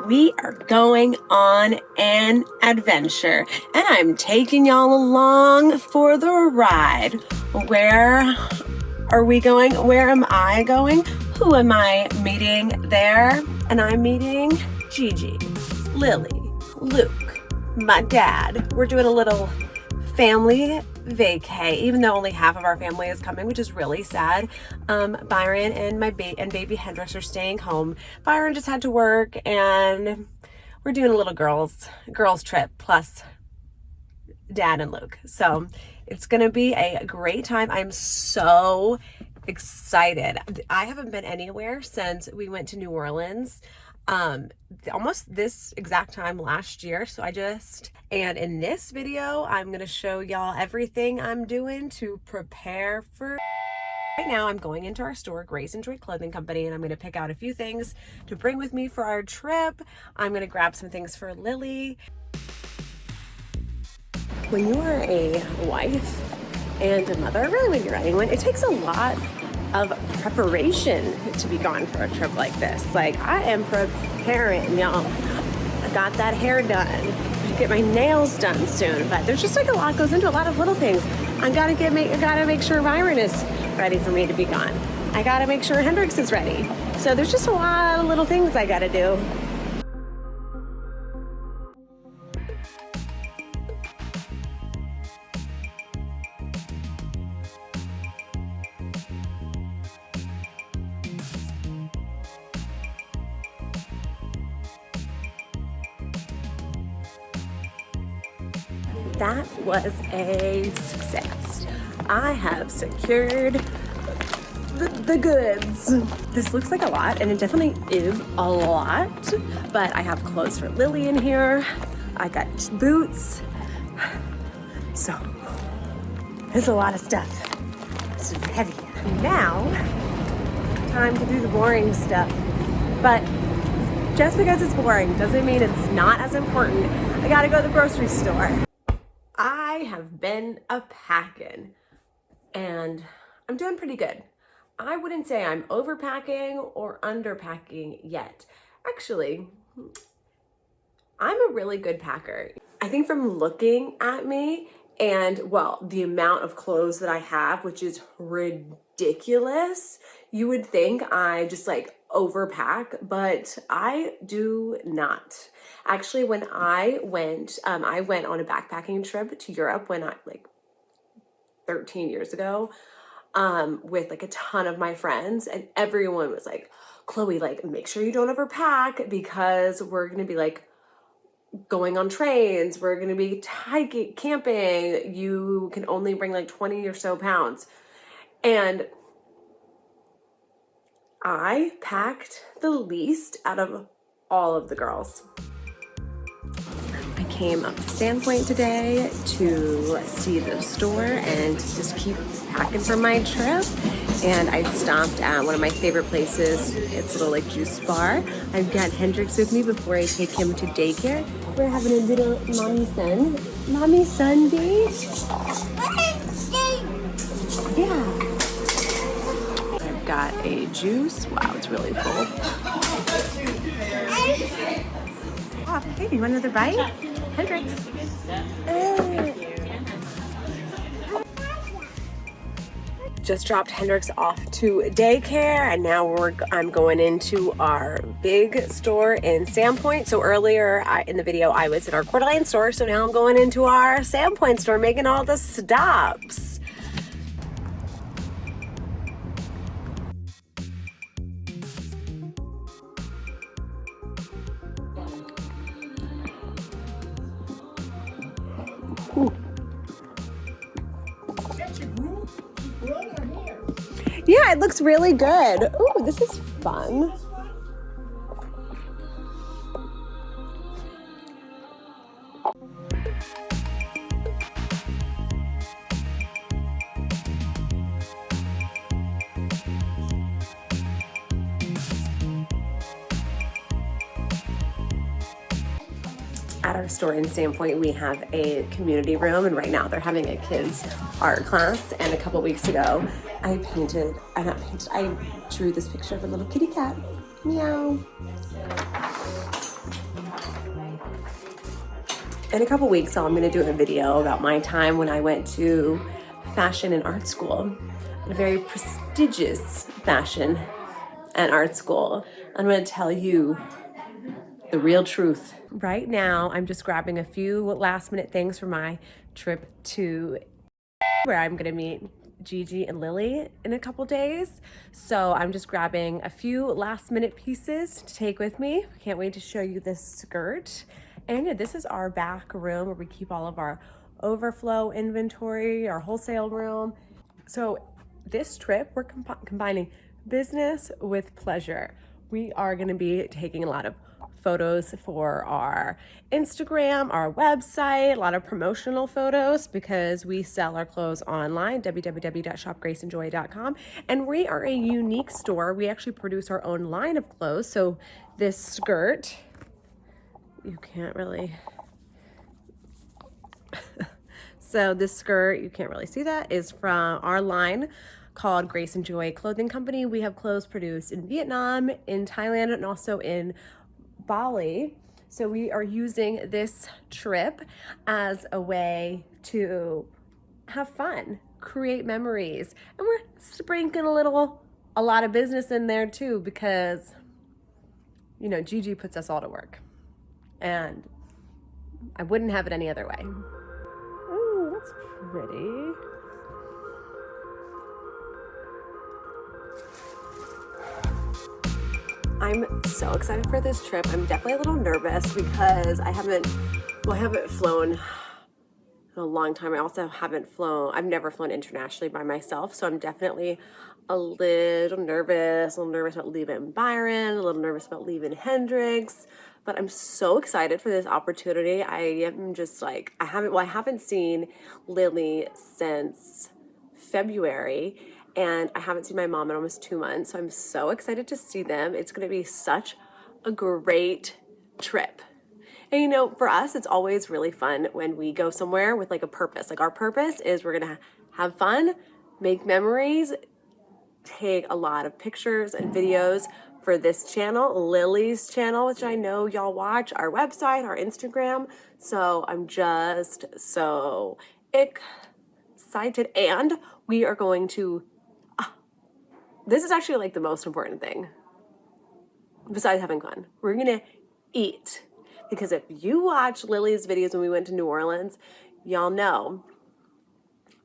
we are going on an adventure, and I'm taking y'all along for the ride. Where are we going? Where am I going? Who am I meeting there? And I'm meeting Gigi, Lily, Luke, my dad. We're doing a little family vacay, even though only half of our family is coming, which is really sad. Byron and baby Hendrix are staying home. Byron just had to work, and we're doing a little girls trip plus dad and Luke. So it's gonna be a great time. I'm so excited. I haven't been anywhere since we went to New Orleans almost this exact time last year. And in this video, I'm gonna show y'all everything I'm doing to prepare for. Right now, I'm going into our store, Grace and Joy Clothing Company, and I'm gonna pick out a few things to bring with me for our trip. I'm gonna grab some things for Lily. When you are a wife and a mother, really when you're anyone, it takes a lot of preparation to be gone for a trip like this. Like, I am preparing, y'all. I got that hair done. I get my nails done soon, but there's just like a lot goes into a lot of little things. I gotta make sure Byron is ready for me to be gone. I gotta make sure Hendrix is ready. So there's just a lot of little things I gotta do. That was a success. I have secured the goods. This looks like a lot, and it definitely is a lot, but I have clothes for Lily in here. I got boots. So there's a lot of stuff. It's heavy. Now, time to do the boring stuff. But just because it's boring doesn't mean it's not as important. I gotta go to the grocery store. I have been a-packing, and I'm doing pretty good. I wouldn't say I'm overpacking or underpacking yet. Actually, I'm a really good packer. I think from looking at me and, well, the amount of clothes that I have, which is ridiculous, you would think I just like overpack, but I do not. Actually, when I went on a backpacking trip to Europe when 13 years ago, with like a ton of my friends, and everyone was like, Chloe, like, make sure you don't overpack because we're going to be like going on trains. We're going to be hiking, camping. You can only bring like 20 or so pounds. And I packed the least out of all of the girls. I came up to Sandpoint today to see the store and just keep packing for my trip. And I stopped at one of my favorite places. It's a little like juice bar. I've got Hendrix with me before I take him to daycare. We're having a little mommy son day. Yeah. I've got a juice. Wow, it's really full. Oh, hey, you want another bite? Hendrix. Just dropped Hendrix off to daycare, and now I'm going into our big store in Sandpoint. So earlier in the video, I was at our Coeur d'Alene store, so now I'm going into our Sandpoint store, making all the stops. Yeah, it looks really good. Ooh, this is fun. At our store in Sandpoint, we have a community room, and right now they're having a kids art class. And a couple weeks ago, I drew this picture of a little kitty cat. Meow. In a couple weeks, I'm gonna do a video about my time when I went to fashion and art school, a very prestigious fashion and art school. I'm gonna tell you the real truth. Right now, I'm just grabbing a few last minute things for my trip to where I'm gonna meet Gigi and Lily in a couple days. So I'm just grabbing a few last minute pieces to take with me. Can't wait to show you this skirt. And yeah, this is our back room where we keep all of our overflow inventory, our wholesale room. So this trip, we're combining business with pleasure. We are gonna be taking a lot of photos for our Instagram, our website, a lot of promotional photos because we sell our clothes online, www.shopgraceandjoy.com. And we are a unique store. We actually produce our own line of clothes. So this skirt, you can't really, so this skirt, you can't really see that, is from our line called Grace and Joy Clothing Company. We have clothes produced in Vietnam, in Thailand, and also in Bali. So we are using this trip as a way to have fun, create memories, and we're sprinkling a lot of business in there too, because you know Gigi puts us all to work, and I wouldn't have it any other way. Oh, that's pretty. I'm so excited for this trip. I'm definitely a little nervous because I haven't flown in a long time. I also I've never flown internationally by myself. So I'm definitely a little nervous about leaving Byron, a little nervous about leaving Hendrix, but I'm so excited for this opportunity. I am just like, I haven't seen Lily since February. And I haven't seen my mom in almost 2 months. So I'm so excited to see them. It's gonna be such a great trip. And you know, for us, it's always really fun when we go somewhere with like a purpose. Like our purpose is we're gonna have fun, make memories, take a lot of pictures and videos for this channel, Lily's channel, which I know y'all watch, our website, our Instagram. So I'm just so excited. And we are going to, this is actually like the most important thing besides having fun. We're gonna eat, because if you watch Lily's videos when we went to New Orleans, y'all know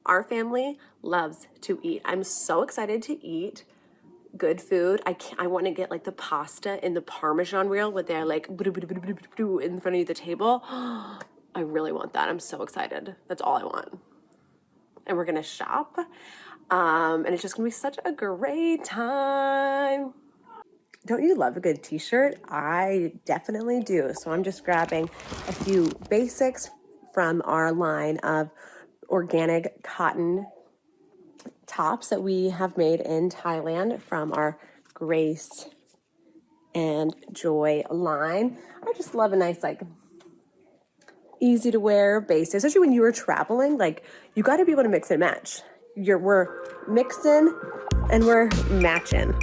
our family loves to eat. I'm so excited to eat good food. I want to get like the pasta in the Parmesan wheel with their like in front of the table. I really want that. I'm so excited. That's all I want. And we're gonna shop. And it's just gonna be such a great time. Don't you love a good t-shirt? I definitely do. So I'm just grabbing a few basics from our line of organic cotton tops that we have made in Thailand from our Grace and Joy line. I just love a nice, like, easy to wear basic, especially when you are traveling. Like, you got to be able to mix and match. We're mixing and we're matching.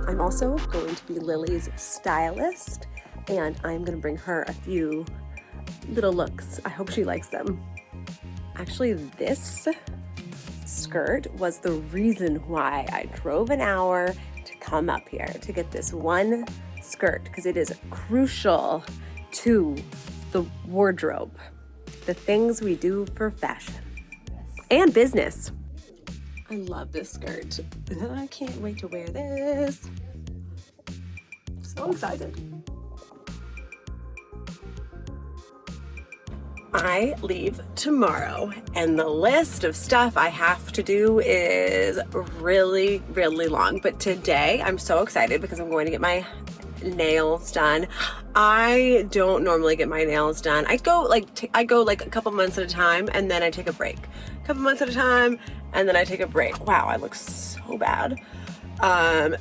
I'm also going to be Lily's stylist, and I'm going to bring her a few little looks. I hope she likes them. Actually, this skirt was the reason why I drove an hour to come up here to get this one skirt, because it is crucial to the wardrobe, the things we do for fashion and business. I love this skirt. I can't wait to wear this. So excited. I leave tomorrow, and the list of stuff I have to do is really, really long. But today I'm so excited because I'm going to get my nails done. I don't normally get my nails done. I go like a couple months at a time and then I take a break. A couple months at a time and then I take a break. Wow, I look so bad.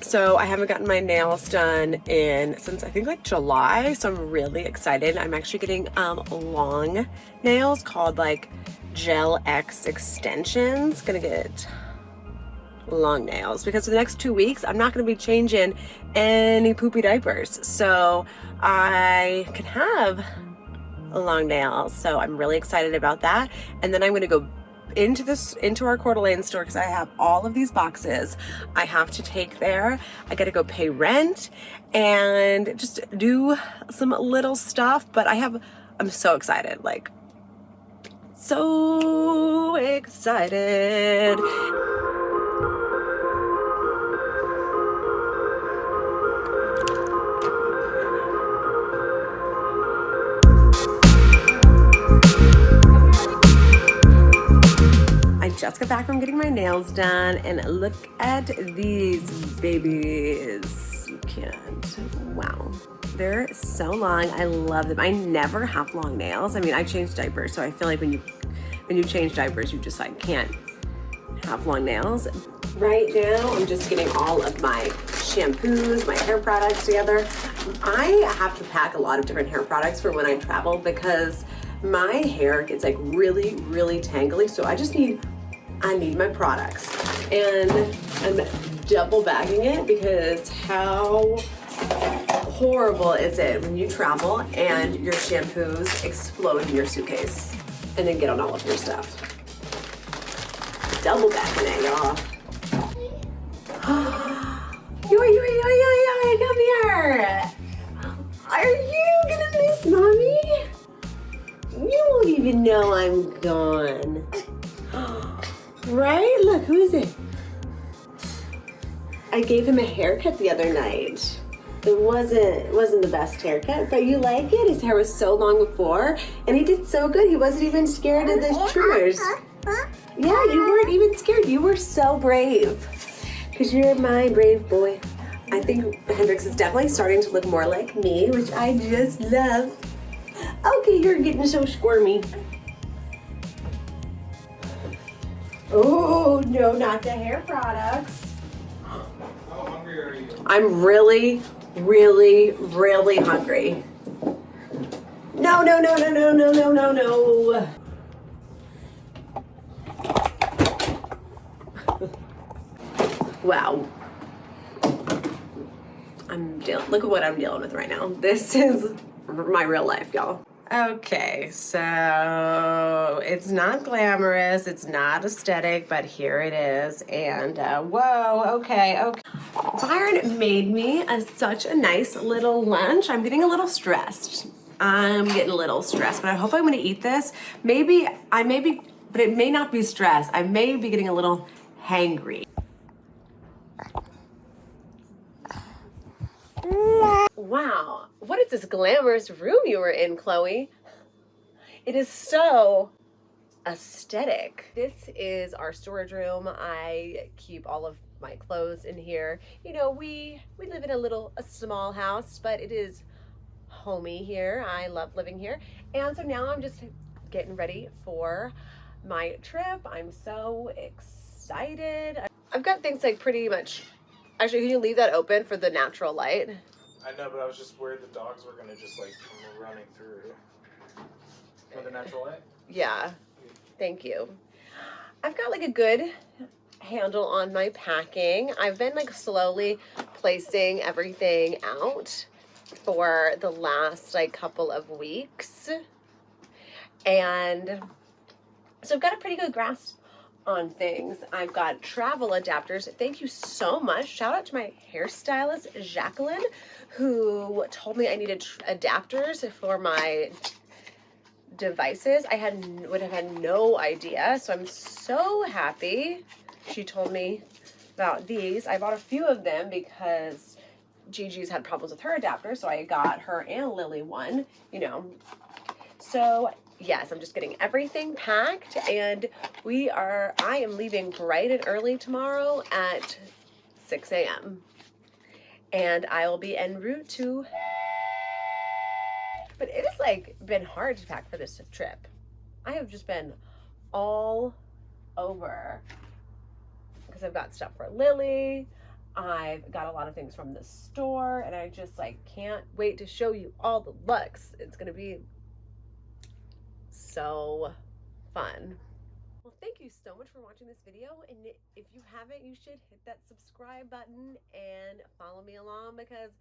So I haven't gotten my nails done since I think like July, so I'm really excited. I'm actually getting long nails called like Gel X extensions. Gonna get long nails because for the next 2 weeks I'm not going to be changing any poopy diapers, so I can have long nails. So I'm really excited about that. And then I'm going to go into our Coeur d'Alene store because I have all of these boxes I have to take there. I got to go pay rent and just do some little stuff, but I'm so excited, like so excited. I just got back from getting my nails done and look at these babies. You can't. Wow. They're so long. I love them. I never have long nails. I mean, I change diapers, so I feel like when you change diapers, you just like can't have long nails. Right now, I'm just getting all of my shampoos, my hair products together. I have to pack a lot of different hair products for when I travel because my hair gets like really, really tangly. So I need my products, and I'm double bagging it because how horrible is it when you travel and your shampoos explode in your suitcase and then get on all of your stuff. Double bagging it, y'all. Yo, come here. Are you gonna miss mommy? You won't even know I'm gone. Right? Look, who is it? I gave him a haircut the other night. It wasn't the best haircut, but you like it? His hair was so long before, and he did so good. He wasn't even scared of the trimmers. Yeah, you weren't even scared. You were so brave. Because you're my brave boy. I think Hendrix is definitely starting to look more like me, which I just love. Okay, you're getting so squirmy. Oh, no, not the hair products. How hungry are you? I'm really, really, really hungry. No. Wow. Look at what I'm dealing with right now. This is my real life, y'all. Okay, so it's not glamorous, it's not aesthetic, but here it is. And whoa, okay. Byron made me such a nice little lunch. I'm getting a little stressed. But I hope I'm gonna eat this. But it may not be stress. I may be getting a little hangry. Wow, what is this glamorous room you were in, Chloe? It is so aesthetic. This is our storage room. I keep all of my clothes in here. You know, we live in a small house, but it is homey here. I love living here. And so now I'm just getting ready for my trip. I'm so excited. I've got things like pretty much, actually, can you leave that open for the natural light? I know, but I was just worried the dogs were gonna just like come running through. For the natural light? Yeah, thank you. I've got like a good handle on my packing. I've been like slowly placing everything out for the last like couple of weeks. And so I've got a pretty good grasp on things. I've got travel adapters. Thank you so much. Shout out to my hairstylist, Jacqueline, who told me I needed adapters for my devices. I would have had no idea. So I'm so happy she told me about these. I bought a few of them because Gigi's had problems with her adapter. So I got her and Lily one, you know. So yes, I'm just getting everything packed, and I am leaving bright and early tomorrow at 6 a.m. And I will be en route to But it has like been hard to pack for this trip. I have just been all over because I've got stuff for Lily. I've got a lot of things from the store, and I just like can't wait to show you all the looks. It's gonna be so fun. Well, thank you so much for watching this video, and if you haven't, you should hit that subscribe button and follow me along, because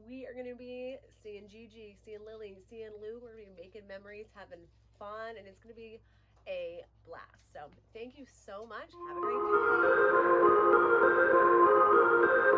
we are going to be seeing Gigi, seeing Lily, seeing Lou. We're going to be making memories, having fun, and it's going to be a blast. So thank you so much. Have a great day.